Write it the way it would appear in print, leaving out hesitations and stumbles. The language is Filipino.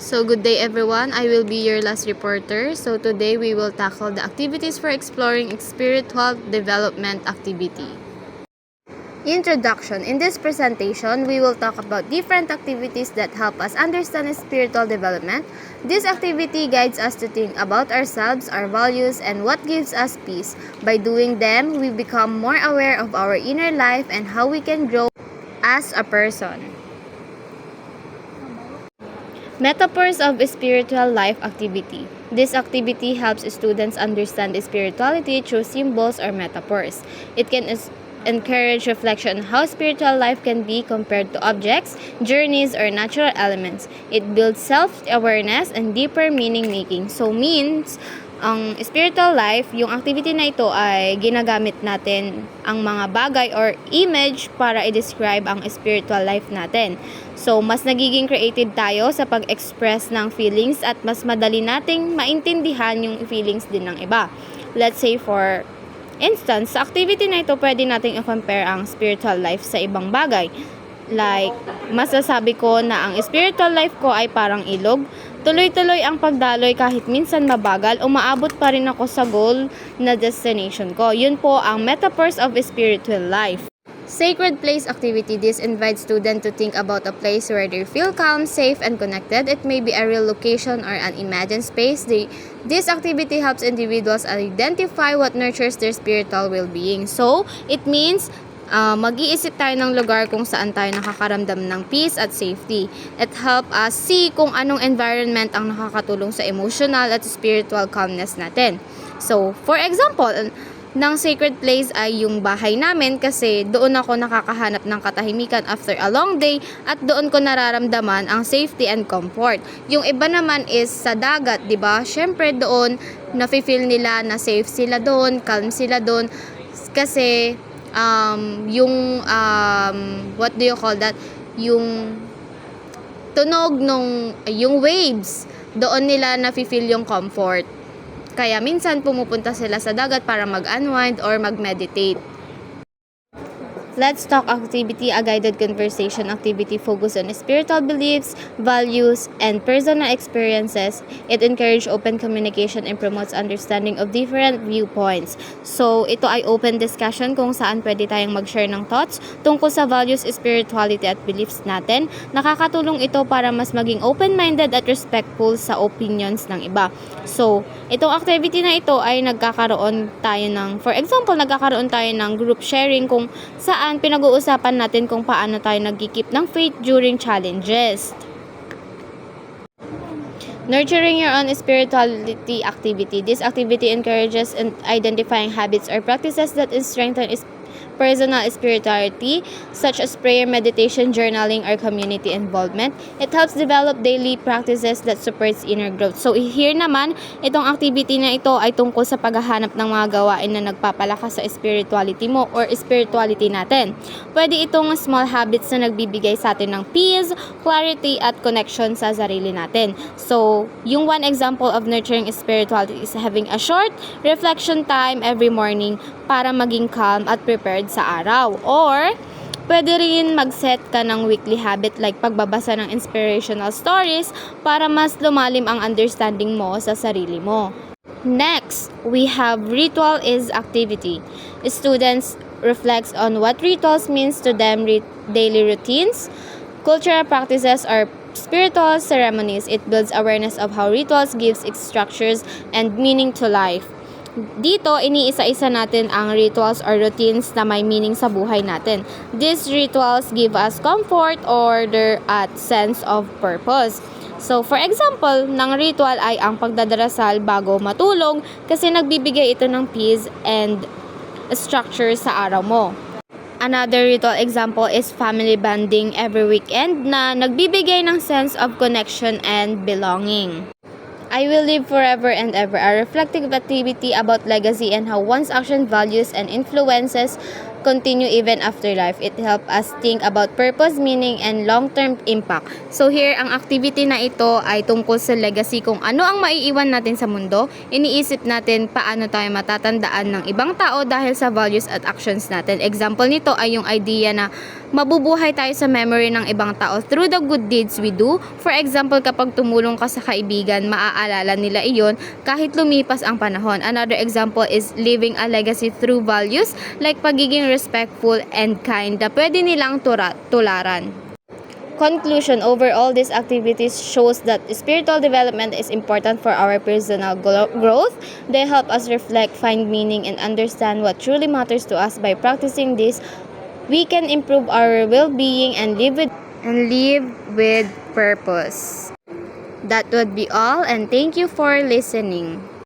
So good day everyone, I will be your last reporter. So today we will tackle the activities for exploring spiritual development activity. Introduction. In this presentation, we will talk about different activities that help us understand spiritual development. This activity guides us to think about ourselves, our values, and what gives us peace. By doing them, we become more aware of our inner life and how we can grow as a person. Metaphors of spiritual life activity. This activity helps students understand spirituality through symbols or metaphors. It can encourage reflection on how spiritual life can be compared to objects, journeys, or natural elements. It builds self-awareness and deeper meaning-making. So means, ang spiritual life, yung activity na ito ay ginagamit natin ang mga bagay or image para i-describe ang spiritual life natin. So, mas nagiging creative tayo sa pag-express ng feelings at mas madali nating maintindihan yung feelings din ng iba. Let's say for instance, sa activity na ito, pwede nating i-compare ang spiritual life sa ibang bagay. Like, masasabi ko na ang spiritual life ko ay parang ilog. Tuloy-tuloy ang pagdaloy kahit minsan mabagal, umaabot pa rin ako sa goal na destination ko. Yun po ang metaphors of spiritual life. Sacred place activity. This invites students to think about a place where they feel calm, safe, and connected. It may be a real location or an imagined space. This activity helps individuals identify what nurtures their spiritual well-being. So, it means mag-iisip tayo ng lugar kung saan tayo nakakaramdam ng peace at safety. It helps us see kung anong environment ang nakakatulong sa emotional at spiritual calmness natin. So, for example, ng sacred place ay yung bahay namin kasi doon ako nakakahanap ng katahimikan after a long day at doon ko nararamdaman ang safety and comfort. Yung iba naman is sa dagat, 'di ba? Syempre doon nafi-feel nila na safe sila doon, calm sila doon kasi yung what do you call that? Yung tunog yung waves, doon nila nafi-feel yung comfort. Kaya minsan pumupunta sila sa dagat para mag-unwind or mag-meditate. Let's Talk activity, a guided conversation activity focused on spiritual beliefs, values, and personal experiences. It encourages open communication and promotes understanding of different viewpoints. So, ito ay open discussion kung saan pwede tayong mag-share ng thoughts tungkol sa values, spirituality, at beliefs natin. Nakakatulong ito para mas maging open-minded at respectful sa opinions ng iba. So, itong activity na ito ay nagkakaroon tayo ng, for example, nagkakaroon tayo ng group sharing kung saan pinag-uusapan natin kung paano tayo nagkikip ng faith during challenges. Nurturing your own spirituality activity. This activity encourages identifying habits or practices that strengthen personal spirituality, such as prayer, meditation, journaling, or community involvement. It helps develop daily practices that supports inner growth. So, here naman, itong activity na ito ay tungkol sa paghahanap ng mga gawain na nagpapalakas sa spirituality mo or spirituality natin. Pwede itong small habits na nagbibigay sa atin ng peace, clarity, at connection sa sarili natin. So, yung one example of nurturing spirituality is having a short reflection time every morning para maging calm at prepared sa araw. Or, pwede rin mag-set ka ng weekly habit like pagbabasa ng inspirational stories para mas lumalim ang understanding mo sa sarili mo. Next, we have ritual is activity. Students reflect on what rituals means to them, daily routines, cultural practices, or spiritual ceremonies. It builds awareness of how rituals gives structures and meaning to life. Dito, iniisa-isa natin ang rituals or routines na may meaning sa buhay natin. These rituals give us comfort, order, at sense of purpose. So, for example, ng ritual ay ang pagdadarasal bago matulog kasi nagbibigay ito ng peace and structure sa araw mo. Another ritual example is family bonding every weekend na nagbibigay ng sense of connection and belonging. I Will Live Forever and Ever, a reflective activity about legacy and how one's action, values, and influences continue even after life. It helps us think about purpose, meaning, and long-term impact. So here, ang activity na ito ay tungkol sa legacy, kung ano ang maiiwan natin sa mundo. Iniisip natin paano tayo matatandaan ng ibang tao dahil sa values at actions natin. Example nito ay yung idea na mabubuhay tayo sa memory ng ibang tao through the good deeds we do. For example, kapag tumulong ka sa kaibigan, maaalala nila iyon kahit lumipas ang panahon. Another example is leaving a legacy through values like pagiging respectful and kind na pwede nilang tularan. Conclusion, overall, these activities shows that spiritual development is important for our personal growth. They help us reflect, find meaning, and understand what truly matters to us. By practicing this, we can improve our well-being and live with purpose. That would be all, and thank you for listening.